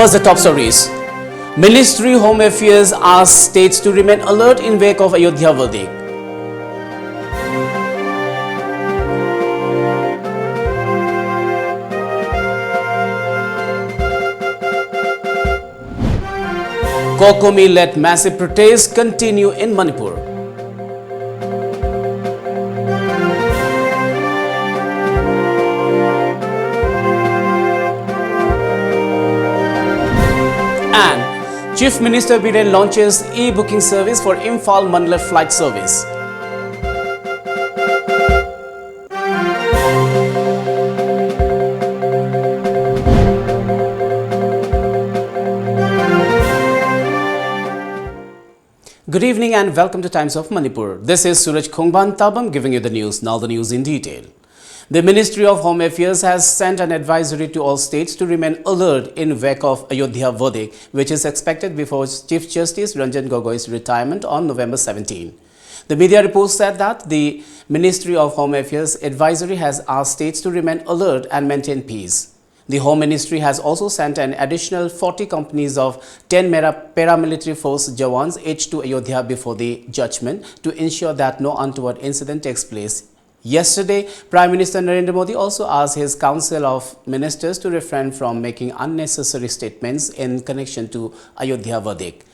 First, the top stories. Ministry Home Affairs asks states to remain alert in wake of Ayodhya verdict. Kokomi let massive protests continue in Manipur. And Chief Minister Biren launches e-booking service for Imphal Mandla flight service. Good evening and welcome to Times of Manipur. This is SURAJ Tabam giving you the news. Now the news in detail. The Ministry of Home Affairs has sent an advisory to all states to remain alert in wake of Ayodhya verdict, which is expected before Chief Justice Ranjan Gogoi's retirement on November 17. The media reports said that the Ministry of Home Affairs advisory has asked states to remain alert and maintain peace. The Home Ministry has also sent an additional 40 companies of 10 paramilitary force Jawans aged to Ayodhya before the judgment to ensure that no untoward incident takes place. Yesterday, Prime Minister Narendra Modi also asked his Council of Ministers to refrain from making unnecessary statements in connection to Ayodhya verdict.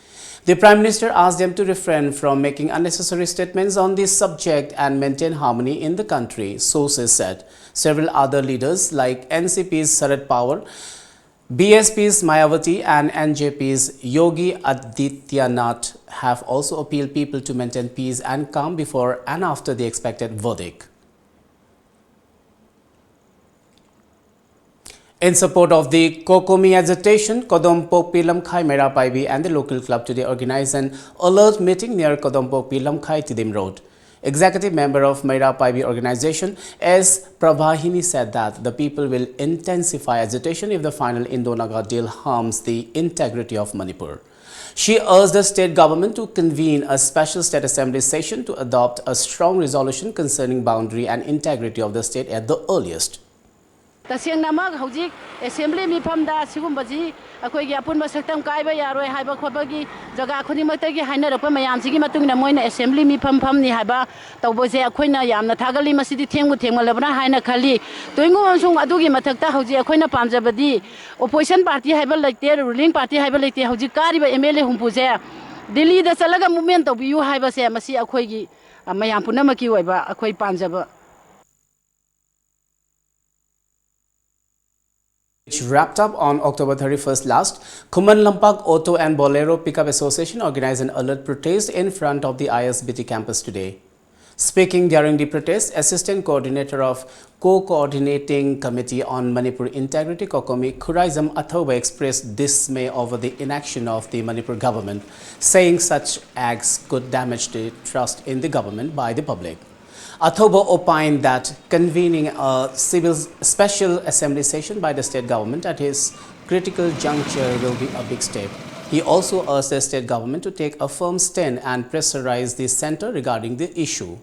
The Prime Minister asked them to refrain from making unnecessary statements on this subject and maintain harmony in the country, sources said. Several other leaders like NCP's Sharad Pawar, BSP's Mayawati and NJP's Yogi Adityanath have also appealed people to maintain peace and calm before and after the expected verdict. In support of the Kokomi agitation, Kodompok Lamkai Merapaibi and the local club today organized an alert meeting near Kodompok Lamkai Tidim Road. Executive member of Merapaibi organization S. Prabhahini said that the people will intensify agitation if the final Indo-Naga deal harms the integrity of Manipur. She urged the state government to convene a special state assembly session to adopt a strong resolution concerning boundary and integrity of the state at the earliest. Tasengnamak hojik assembly mi phamda sigumbaji akoi gi apun basaktam kaiba yaroi haiba khobagi jaga khuni maktagi haina rakpa mayam sigi matungna moina assembly mi pham ni haiba tawboje akoina yamna thagali masidi thengmu thengmalabna haina khali toingu amsung adugi mathakta hoji akoina pamjabadi opposition party haiba lekte ruling party haiba lekte hoji kariba MLA humpuje Delhi da chalaga movement tawbiyu haiba se masi akoi gi mayam punamaki oiba akoi pamjaba. Which wrapped up on October 31st last, Khuman Lampak Auto and Bolero Pickup Association organized an alert protest in front of the ISBT campus today. Speaking during the protest, Assistant Coordinator of Co-Coordinating Committee on Manipur Integrity, Kokomi Khuraizam Athoba expressed dismay over the inaction of the Manipur government, saying such acts could damage the trust in the government by the public. Athoba opined that convening a special assembly session by the state government at his critical juncture will be a big step. He also urged the state government to take a firm stand and pressurize the center regarding the issue.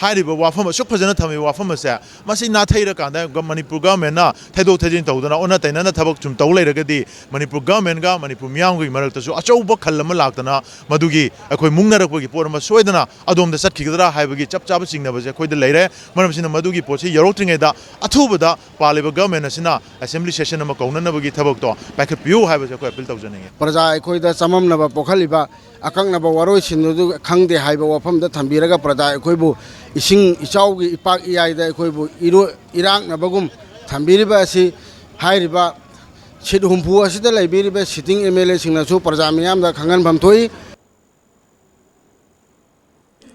Hariba wafam asuk phajana thami wafam ase masi na thaira kanda Manipur government na thaido thajin tawdana ona tainana thabak chum taw leiragadi Manipur government ga Manipur miyam gi marakta su achauba khallama laktana madugi akhoi mungnarakgi porama soidana adom da satkhigdra haibagi chap chap singna baje khoi da leire manamsina madugi pochi yarotringai da athubada paliba government asina assembly session ama kaunana bagi thabak to packet piu haibaje khoi appeal tawjani praja khoi da samamna ba pokhaliba akangna ba waroi sindu khangde haiba wafam da thambiraga praja khoi bu ising ichaugi ipak iyaida khoibu irang nabagum thambiriba asi hairiba sit humpu asida laibiriba sitting MLA singnasu praja miyam da khangan bhamthoi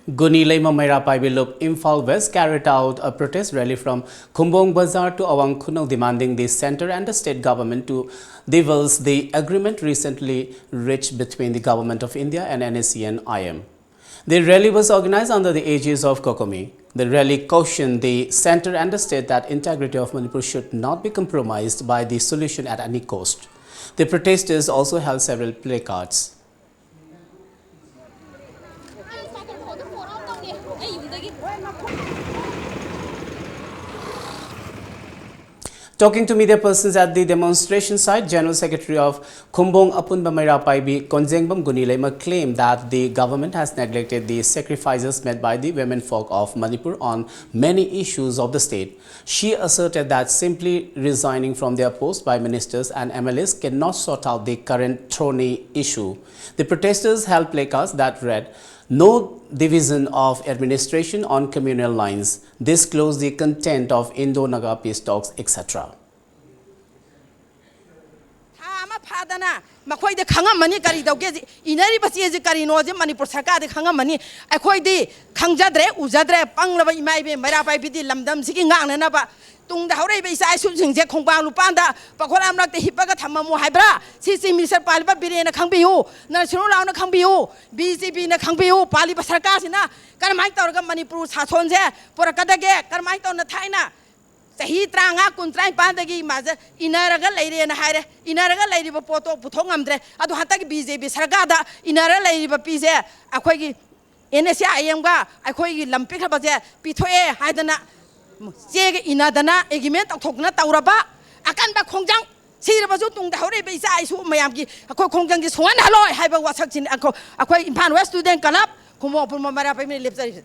Guni Lema Merapaibi Loop Imphal West carried out a protest rally from Khumbong Bazaar to Awang Khunau demanding the centre and the state government to divulge the agreement recently reached between the Government of India and NSE and IM. The rally was organized under the aegis of Kokomi. The rally cautioned the centre and the state that integrity of Manipur should not be compromised by the solution at any cost. The protesters also held several placards. Talking to media persons at the demonstration site, General Secretary of Khumbong Apunba Mairapaibi Konjengbam Gunilema claimed that the government has neglected the sacrifices made by the women folk of Manipur on many issues of the state. She asserted that simply resigning from their post by ministers and MLAs cannot sort out the current thorny issue. The protesters held placards that read, "No division of administration on communal lines. Disclose the content of Indo-Naga peace talks, etc." Fadana, Makoy the Kangamani Karidoge, Inari Pasi Karino, Manipur Saka, the Kangamani, Akoi de Kangjadre, Uzadre, Panglava, Maybe, Marapai, Lamdam, Siking Anaba, Tung the Horebe, I should sing Jekongba Lupanda, Pakolam like the Hipagatamu Hybra, Sisi Mr. Palba Birena Kambiu, National Lana Kambiu, BCB na Kambiu, Paliba Sarkasina, Karmaita Manipur Satonze, Porakadage, Karmaita on the Taina. He tranga kuntrai pandagi maza inaraga lady and hide inaraga lady poto putongamdre adu hataki BJP sargada inara lady pise akoigi NSA ayamga akoigi lampika baze pitoe haidana jeg inadana agreement thokna tauraba akan ba khongjang sirabasu tungda hore be isa isu mayamgi akoi khongjang gi soan haloi haiba wasak chin akoi Imphal West Student Club kumo purma mara pa me lepsari.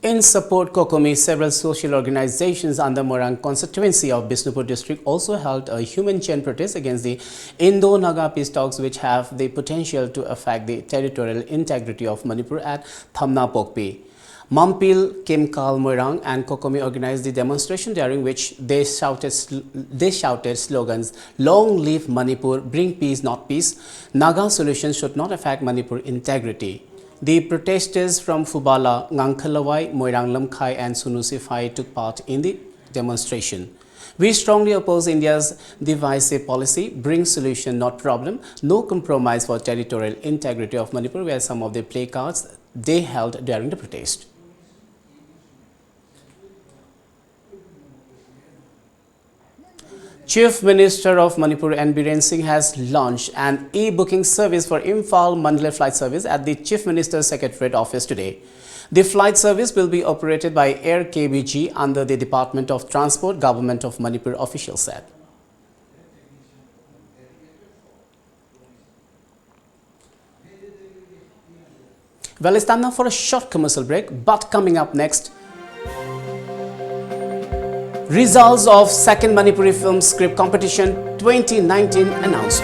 In support Kokomi, several social organizations under Morang constituency of Bisnupur district also held a human chain protest against the Indo-Naga peace talks, which have the potential to affect the territorial integrity of Manipur at Thamna Pokpi. Mampil, Kimkal, Morang and Kokomi organized the demonstration, during which they shouted slogans, "Long live Manipur, bring peace not peace, Naga solutions should not affect Manipur integrity." The protesters from Fubala, Ngangkhalawai, Moirang Lamkhai and Sunusifai took part in the demonstration. "We strongly oppose India's divisive policy, bring solution not problem, no compromise for territorial integrity of Manipur," were some of the placards they held during the protest. Chief Minister of Manipur N. Biren Singh has launched an e-booking service for Imphal Mandalay flight service at the Chief Minister's Secretariat office today. The flight service will be operated by Air KBG under the Department of Transport, Government of Manipur, officials said. Well, it's time now for a short commercial break, but coming up next, results of 2nd Manipuri Film Script Competition 2019 announced.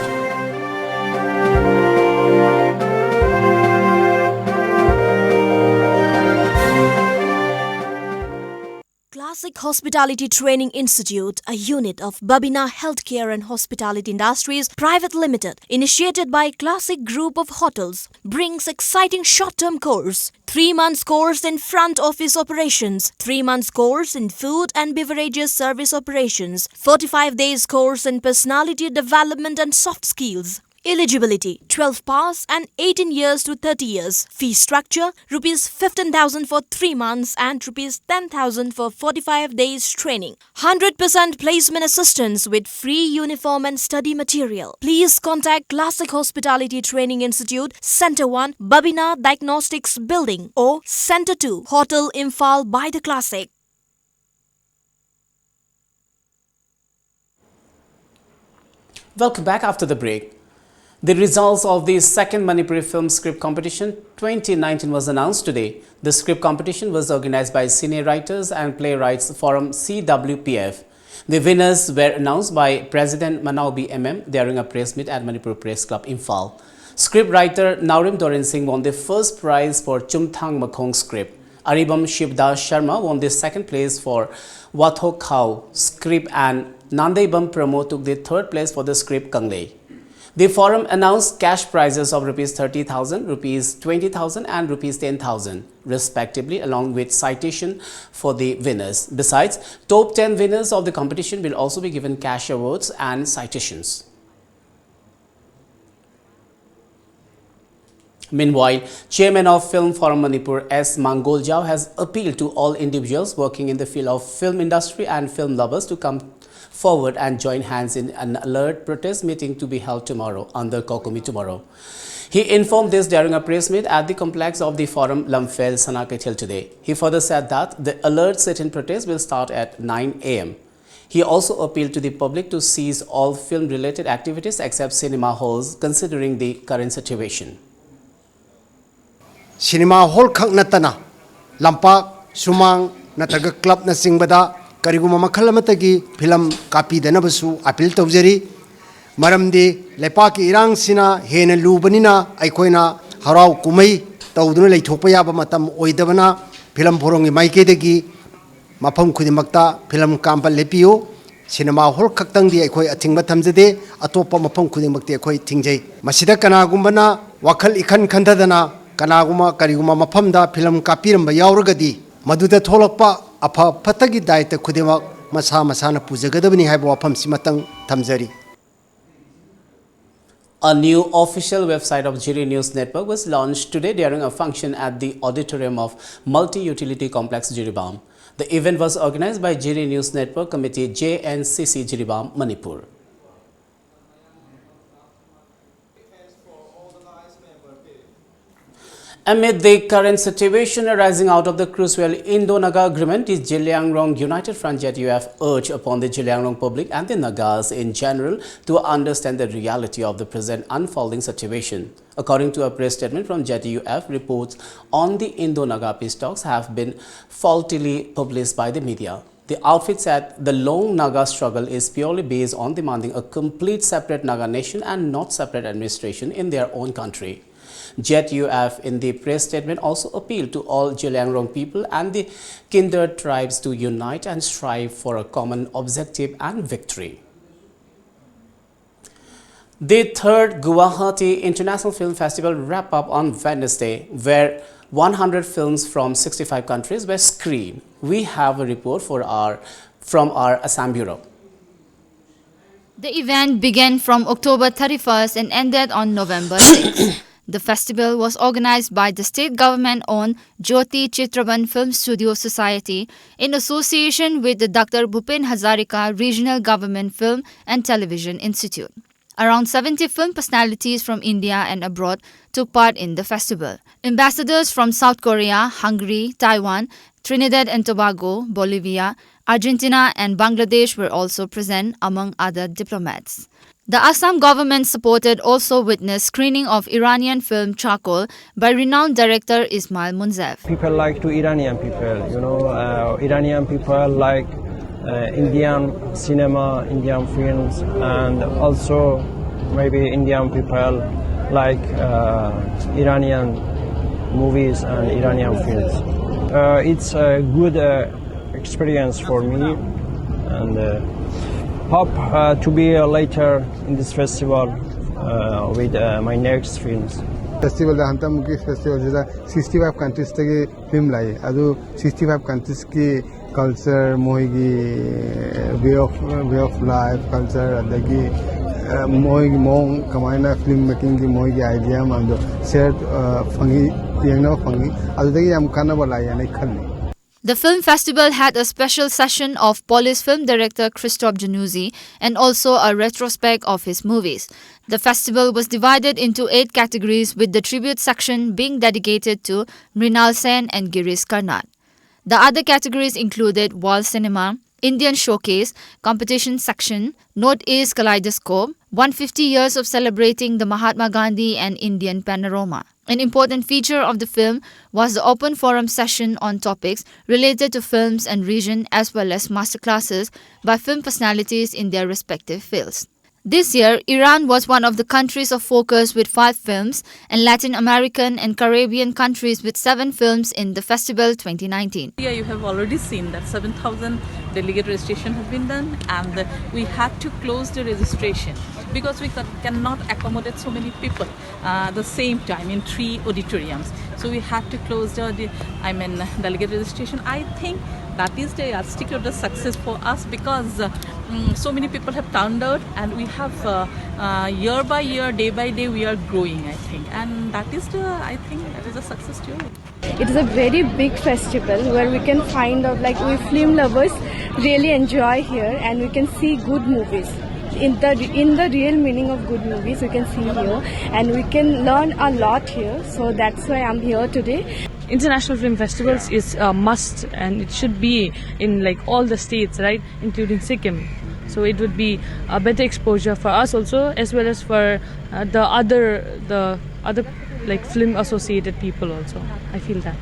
Classic Hospitality Training Institute, a unit of Babina Healthcare and Hospitality Industries Private Limited, initiated by Classic Group of Hotels, brings exciting short-term course, 3 months course in front office operations, 3 months course in food and beverages service operations, 45 days course in personality development and soft skills. Eligibility 12 pass and 18 years to 30 years. Fee structure Rs 15,000 for 3 months and Rs 10,000 for 45 days training. 100% placement assistance with free uniform and study material. Please contact Classic Hospitality Training Institute, Center 1, Babina Diagnostics Building, or Center 2, Hotel Imphal by the Classic. Welcome back after the break. The results of the 2nd Manipuri Film Script Competition 2019 was announced today. The script competition was organized by Cine Writers and Playwrights Forum CWPF. The winners were announced by President Manaubi MM during a press meet at Manipur Press Club, Imphal. Scriptwriter Naurim Dorin Singh won the first prize for Chumthang Makhong script. Aribam Shivdas Sharma won the second place for Watho Khao script, and Nandaibam Pramo took the third place for the script Kanglei. The forum announced cash prizes of Rs 30,000, Rs 20,000 and Rs 10,000 respectively, along with citation for the winners. Besides, top 10 winners of the competition will also be given cash awards and citations. Meanwhile, Chairman of Film Forum Manipur S. Mangoljao has appealed to all individuals working in the field of film industry and film lovers to come forward and join hands in an alert protest meeting to be held tomorrow under Kokomi tomorrow. He informed this during a press meet at the complex of the Forum Lamphel Sanaket Hill today. He further said that the alert sit-in protest will start at 9 a.m. He also appealed to the public to cease all film-related activities except cinema halls, considering the current situation. Cinema hall khak natana lampak sumang nataga club na singbada kariguma makhal amatagi film copy dana basu appeal tawjari maramdi lepaki irang sina hena lubanina aikoina harau kumai tawduna leithokpa yaba matam oidabana film borongi maike degi mafam khudimakta film kampal lepiyo cinema hall khaktang di aikoi athingba thamjade atopa mafam khudimakti aikoi thingjai masida kana gumbana wakhal ikhan khandadana kanaguma kariguma mafamda film kapiramba yauragadi maduda tholakpa afa phatagi daita khudemak masa masana pujagadabani haiba wafam simatang thamjari. A new official website of Jiri News Network was launched today during a function at the auditorium of Multi-Utility Complex Jiribam. The event was organized by Jiri News Network Committee JNCC Jiribam, Manipur. Amid the current situation arising out of the crucial Indo-Naga agreement, the Zeliangrong United Front ZUF urged upon the Zeliangrong public and the Nagas in general to understand the reality of the present unfolding situation. According to a press statement from ZUF, reports on the Indo-Naga peace talks have been faultily published by the media. The outfit said the long Naga struggle is purely based on demanding a complete separate Naga nation and not separate administration in their own country. ZUF in the press statement also appealed to all Zeliangrong people and the kindred tribes to unite and strive for a common objective and victory. The third Guwahati International Film Festival wrapped up on Wednesday, where 100 films from 65 countries were screened. We have a report from our Assam Bureau. The event began from October 31st and ended on November 6th. The festival was organized by the state government-owned Jyoti Chitraban Film Studio Society in association with the Dr. Bhupen Hazarika Regional Government Film and Television Institute. Around 70 film personalities from India and abroad took part in the festival. Ambassadors from South Korea, Hungary, Taiwan, Trinidad and Tobago, Bolivia, Argentina and Bangladesh were also present, among other diplomats. The Assam government supported also witnessed screening of Iranian film Charcoal by renowned director Ismail Munzef. People like to Iranian people, Iranian people like Indian cinema, Indian films, and also maybe Indian people like Iranian movies and Iranian films. It's a good experience for me, and hope to be later in this festival with my next films. Festival the Hanta Mukesh Festival is 65 countries tege film lai. Adu 65 countries ki culture, moigi way of life, culture, adagi moigi mong kamaina film making ki moigi idea mando shared fangi yengna fangi. Adu dagi am kana balai ane khalni. The film festival had a special session of Polish film director Krzysztof Januzzi and also a retrospect of his movies. The festival was divided into 8 categories, with the tribute section being dedicated to Mrinal Sen and Girish Karnad. The other categories included Wall Cinema, Indian Showcase, Competition Section, Northeast Kaleidoscope, 150 years of celebrating the Mahatma Gandhi and Indian Panorama. An important feature of the film was the open forum session on topics related to films and region, as well as masterclasses by film personalities in their respective fields. This year, Iran was one of the countries of focus with 5 films, and Latin American and Caribbean countries with 7 films in the festival 2019. Yeah, you have already seen that 7,000 delegate registration has been done, and we had to close the registration because we cannot accommodate so many people at the same time in 3 auditoriums. So we had to close the delegate registration. I think that is the yardstick of the success for us, because so many people have turned out, and we have year by year, day by day, we are growing, I think, and that is I think that is a success story. It is a very big festival where we can find out, like, we film lovers really enjoy here, and we can see good movies. In the real meaning of good movies we can see here, and we can learn a lot here, so that's why I'm here today. international film festivals is a must, and it should be in like all the states, right, including Sikkim. So it would be a better exposure for us also, as well as for the other like film associated people also. I feel that.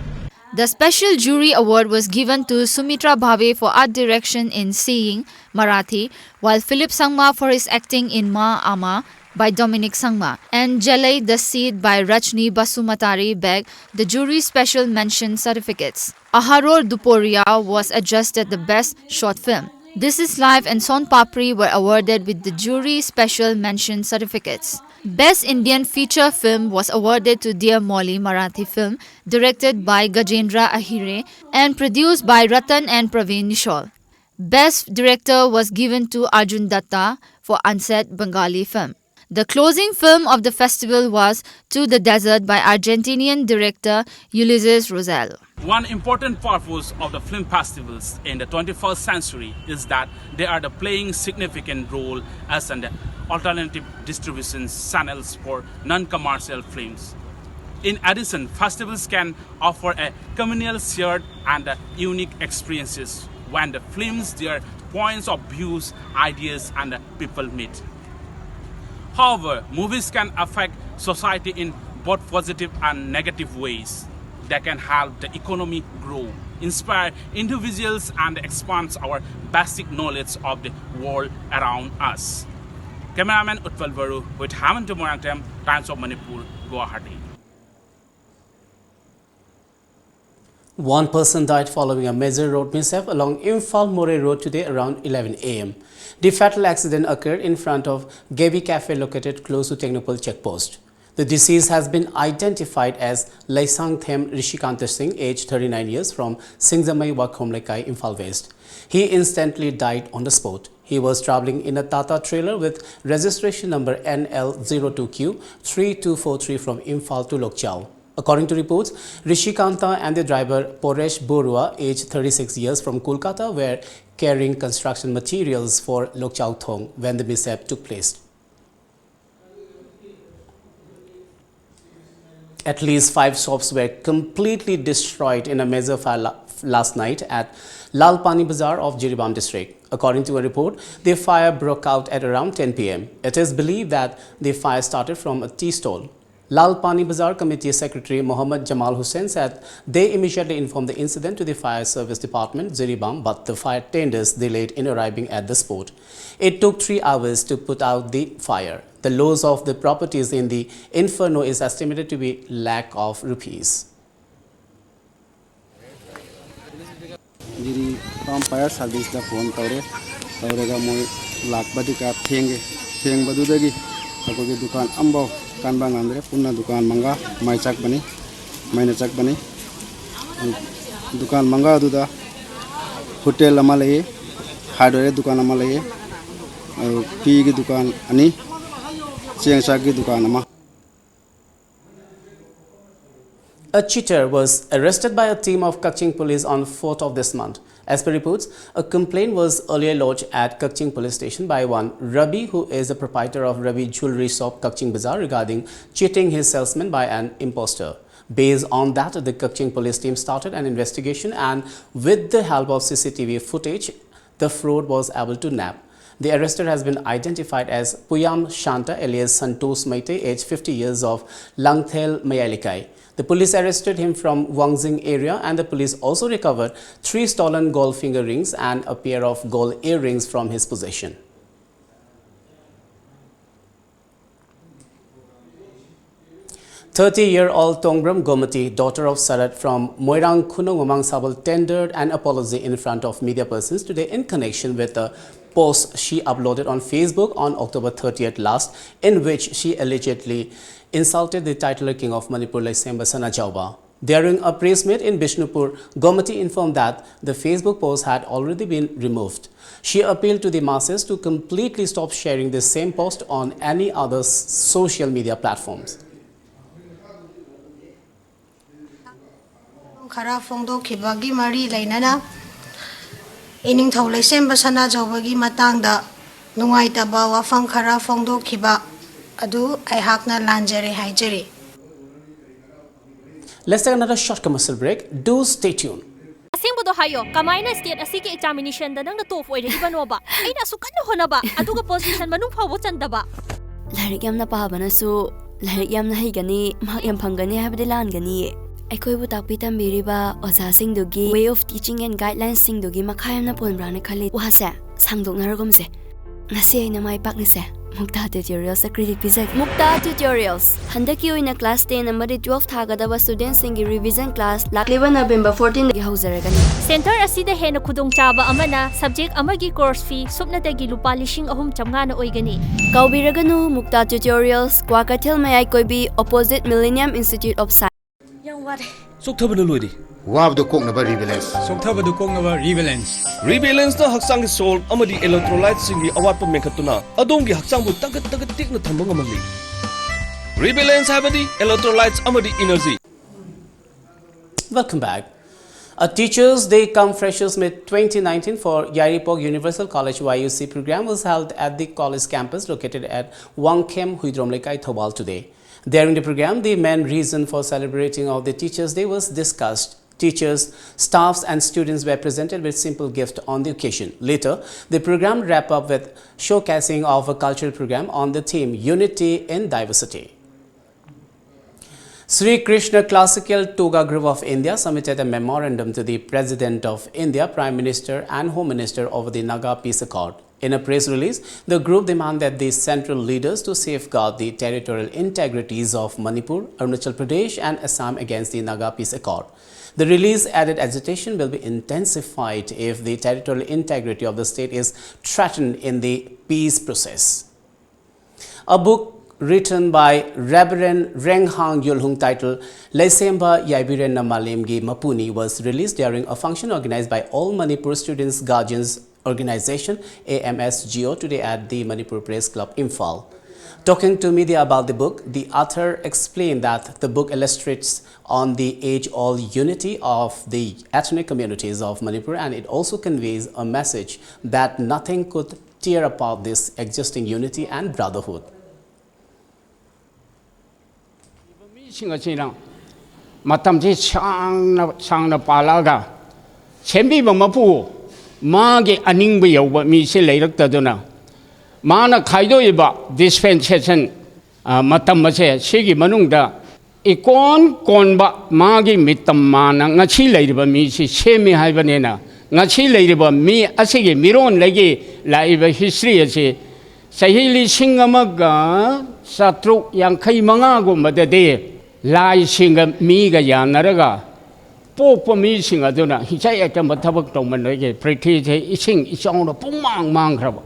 The special jury award was given to Sumitra Bhave for art direction in Seeing, Marathi, while Philip Sangma for his acting in Ma Ama by Dominic Sangma, and Jalai the Seed by Rajni Basumatari Beg the jury special mention certificates. Aharor Duporia was adjudged the best short film. This Is Life and Son Papri were awarded with the jury special mention certificates. Best Indian feature film was awarded to Dear Molly Marathi film, directed by Gajendra Ahire and produced by Ratan and Praveen Nishal. Best director was given to Arjun Datta for Unset Bengali film. The closing film of the festival was To the Desert by Argentinian director Ulysses Rosell. One important purpose of the film festivals in the 21st century is that they are playing significant role as an alternative distribution channels for non-commercial films. In addition, festivals can offer a communal, shared and unique experiences when the films, their points of views, ideas and people meet. However, movies can affect society in both positive and negative ways. They can help the economy grow, inspire individuals and expand our basic knowledge of the world around us. Cameraman Utpal Varu with Haman Tumorantem, Times of Manipur, Guwahati. One person died following a major road mishap along Imphal More Road today around 11 am. The fatal accident occurred in front of Gaby Cafe located close to Technopole checkpost. The deceased has been identified as Laisang Them Rishikanta Singh, aged 39 years, from Singzamai Wakhomlekai, Imphal West. He instantly died on the spot. He was travelling in a Tata trailer with registration number NL02Q 3243 from Imphal to Lokchau. According to reports, Rishikanta and the driver Poresh Borua, aged 36 years, from Kolkata, were carrying construction materials for Lokchau Thong when the mishap took place. At least 5 shops were completely destroyed in a major fire last night at Lal Pani Bazaar of Jiribam district. According to a report, the fire broke out at around 10 p.m. It is believed that the fire started from a tea stall. Lal Pani Bazaar Committee Secretary Mohammad Jamal Hussain said they immediately informed the incident to the Fire Service Department, Jiribam, but the fire tenders delayed in arriving at the spot. It took 3 hours to put out the fire. The loss of the properties in the inferno is estimated to be lakh of rupees. Jiribam Fire Service da phone tawre tawrega moi lakbadi ka theng badudagi akogi dukan ambo kanbang andre punna dukan manga mai chak bani maina chak bani dukan manga duda hotel ama lai hardware dukan ama lai pi gi dukan ani chengsa gi dukan ama. A cheater was arrested by a team of Kaching police on 4th of this month. As per reports, a complaint was earlier lodged at Kaching police station by one Rabi, who is the proprietor of Rabi Jewelry Shop, Kaching Bazaar, regarding cheating his salesman by an imposter. Based on that, the Kaching police team started an investigation, and with the help of CCTV footage, the fraud was able to nab. The arrested has been identified as Puyam Shanta alias Santos Maite, aged 50 years, of Langthel Mayalikai. The police arrested him from Wangzing area, and the police also recovered 3 stolen gold finger rings and a pair of gold earrings from his possession. "30-year-old Tongbram Gomati, daughter of Sarat from Moirang Khunong Mamang Sabal, tendered an apology in front of media persons today in connection with a post she uploaded on Facebook on October 30th last, in which she allegedly insulted the titular king of Manipur, Laisemba Sana Jauba. During a press meet in Bishnupur, Gomati informed that the Facebook post had already been removed. She appealed to the masses to completely stop sharing the same post on any other social media platforms. Khara Fongdo Kibagi Mari Lainana Ining Tole Semba Sana Jawagi Matangda Nungaitaba Wafang Khara Fongdo Kiba Adu Aihakna Lanjari Haijari. Let's take another short commercial break. Do stay tuned. Asingbodo hayo, kamaina state asiki examination da nang top oireba no ba. Aina su kanna hona ba. Aduga position manung phawo chandaba. Larik yamna pahabana su larik yamna haigani mak yam phangani habde langani. Aikoi bu takpi tambiriba oza singdugi way of teaching and guidelines singdugi makhayamna ponbrana khali wahase sangdoknargomse. Ngasi aina mai paknise. Mukta Tutorials credit pizza. Mukta Tutorials. Handaki oina class 10 number 12 thagadaba students singi revision class lakliba November 14 gi hauzaragani. Center asida hena khudong chaba amana subject amagi course fee supna dagi lupa 3,900 na oigani. Kaubiraganu Mukta Tutorials Kwakathil Mayai Koibi opposite Millennium Institute of Science. Yang ware. Soktabana loidi. Wabdo koknaba rebalance. Soktabadu koknaba rebalance. Rebalance na haksang salt amadi electrolytes singi awatpa mekhatuna adongi haksangbu tagat tikna thamba ngamali. Rebalance habadi electrolytes amadi energy. Welcome back. A Teachers Day Come Freshers Meet 2019 for Yaripog Universal College YUC program was held at the college campus located at Wangkem, Huidromlekai, Thobal today. During the program, the main reason for celebrating of the Teachers Day was discussed. Teachers, staffs and students were presented with simple gift on the occasion. Later, the program wrapped up with showcasing of a cultural program on the theme Unity in Diversity. Sri Krishna Classical Toga Group of India submitted a memorandum to the President of India, Prime Minister and Home Minister over the Naga Peace Accord. In a press release, the group demanded the central leaders to safeguard the territorial integrities of Manipur, Arunachal Pradesh and Assam against the Naga Peace Accord. The release added agitation will be intensified if the territorial integrity of the state is threatened in the peace process. A book written by Reverend Renghang Yulhung titled Laisemba Yaibiren Namalemgi Mapuni was released during a function organized by All Manipur Students Guardians Organization AMSGO today at the Manipur Press Club, Imphal. Talking to media about the book, the author explained that the book illustrates on the age-old unity of the ethnic communities of Manipur, and it also conveys a message that nothing could tear apart this existing unity and brotherhood. Magi aning biyo mi si leirak taduna mana khaido iba dispensation matam mase sigi manungda ikon konba magi mitam mana ngachi leiriba mi si semi haibanena ngachi leiriba mi asigi miron lagi laiba history ase sahili singamaga satru yang khai manga gumba de lai singa mi ga yanaraga Popa missing aduna, he say at the Matabak Doman, pretty sing its own pumang mangrava.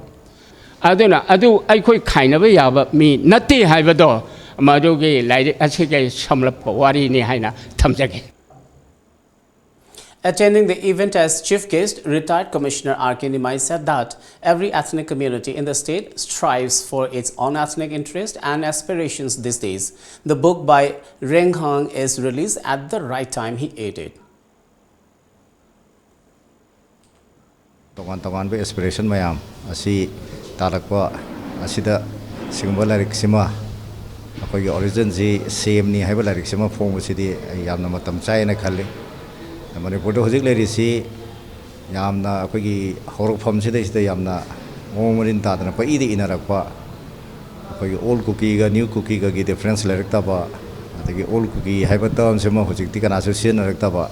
Aduna, adu, I quite kind of a yaba me, nutty hivado, Madogi, like Asika, Samlap, Wari Nihina, Tamzaki. Attending the event as chief guest, retired Commissioner R.K. Nimai said that every ethnic community in the state strives for its own ethnic interest and aspirations these days. The book by Renghang is released at the right time, he added. Tawan be aspiration mayam asi tarakwa asida singba larik sima akoi origin ji same ni haiba larik sima phong sidi yamna matam chai na khalli Manipur do hojik leri si yamna akoi gi horok pham sida yamna ngomarin ta dana pa idi inarakwa akoi old cookie ga new cookie ga gi difference larik ta ba adagi old cookie haiba tam sima hojik ti kana association larik ta ba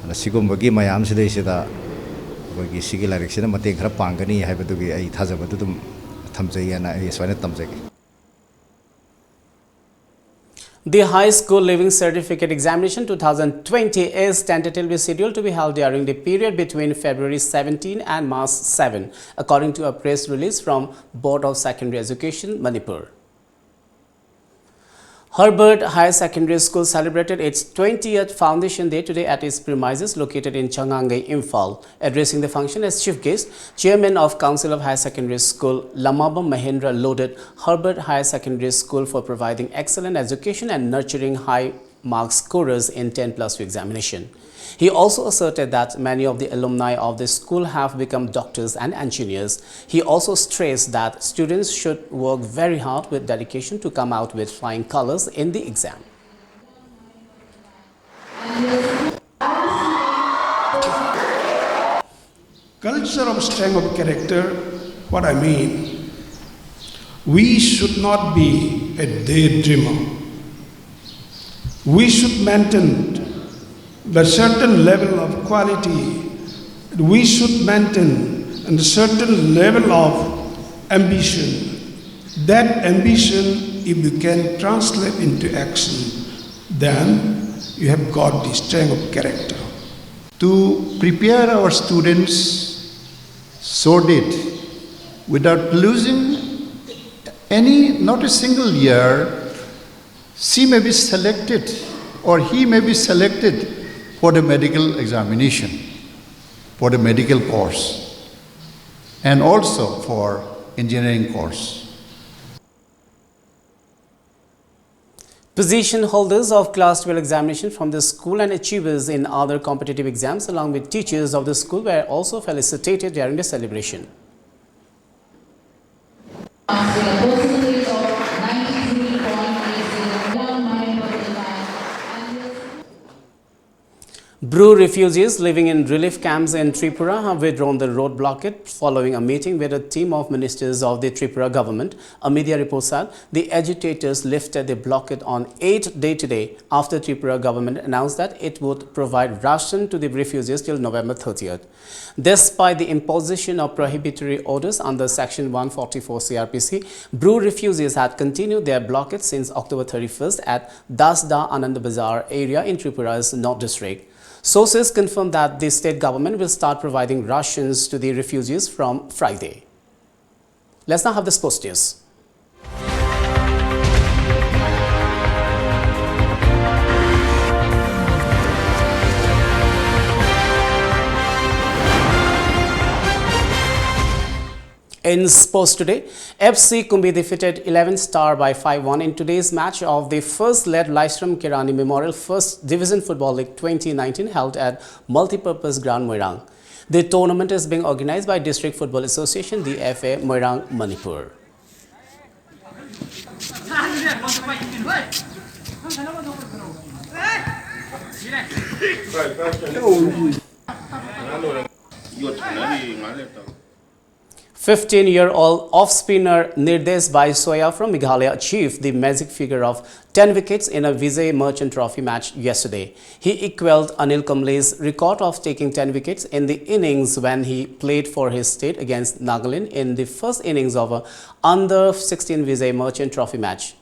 ana sigum bagi mayam sida The High School Living Certificate Examination 2020 is tentatively scheduled to be held during the period between February 17 and March 7, according to a press release from Board of Secondary Education, Manipur. Herbert Higher Secondary School celebrated its 20th Foundation Day today at its premises located in Changangai, Imphal. Addressing the function as chief guest, Chairman of Council of Higher Secondary School, Lamabam Mahendra lauded Herbert Higher Secondary School for providing excellent education and nurturing high mark scorers in 10+2 examination. He also asserted that many of the alumni of the school have become doctors and engineers. He also stressed that students should work very hard with dedication to come out with flying colors in the exam. Culture of strength of character, what I mean, we should not be a daydreamer. We should maintain a certain level of quality. We should maintain a certain level of ambition. That ambition, if you can translate into action, then you have got the strength of character. To prepare our students so that without losing not a single year, she may be selected or he may be selected for the medical examination, for the medical course, and also for engineering course. Position holders of Class 12 examination from the school and achievers in other competitive exams along with teachers of the school were also felicitated during the celebration. Bru refugees living in relief camps in Tripura have withdrawn the road blockade following a meeting with a team of ministers of the Tripura government. A media report said the agitators lifted the blockade on 8th day today after Tripura government announced that it would provide ration to the refugees till November 30th. Despite the imposition of prohibitory orders under Section 144 CRPC, Bru refugees had continued their blockade since October 31st at Dasda Anand Bazar area in Tripura's North District. Sources confirm that the state government will start providing rations to the refugees from Friday. Let's now have the sports news. In sports today, FC Kumbi defeated 11 Star by 5-1 in today's match of the first leg Lystrom Kirani Memorial First Division Football League 2019 held at Multipurpose Ground Moirang. The tournament is being organized by District Football Association, DFA Moirang, Manipur. "15-year-old off-spinner Nirdesh Baisoya from Meghalaya achieved the magic figure of 10 wickets in a Vijay Merchant Trophy match yesterday. He equaled Anil Kumble's record of taking 10 wickets in the innings when he played for his state against Nagaland in the first innings of a under-16 Vijay Merchant Trophy match.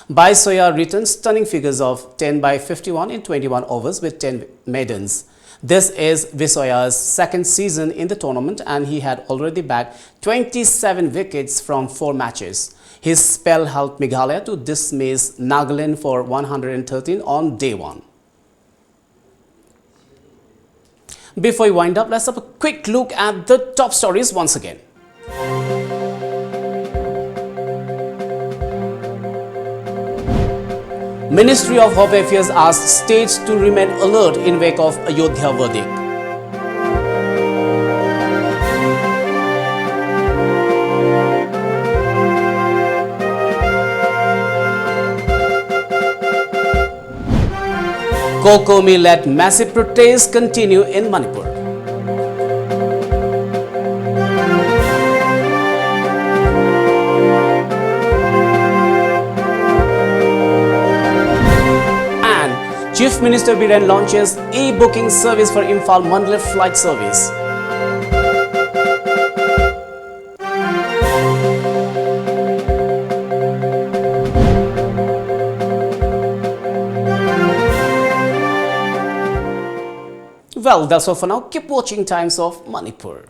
Baisoya returned stunning figures of 10 by 51 in 21 overs with 10 maidens. This is Visoya's second season in the tournament and he had already bagged 27 wickets from 4 matches. His spell helped Meghalaya to dismiss Nagaland for 113 on day 1. Before we wind up, let's have a quick look at the top stories once again. Ministry of Home Affairs asked states to remain alert in wake of Ayodhya verdict. Kokomi-led massive protests continue in Manipur. Chief Minister Biren launches e-booking service for Imphal Mandalay flight service. Well, that's all for now. Keep watching Times of Manipur.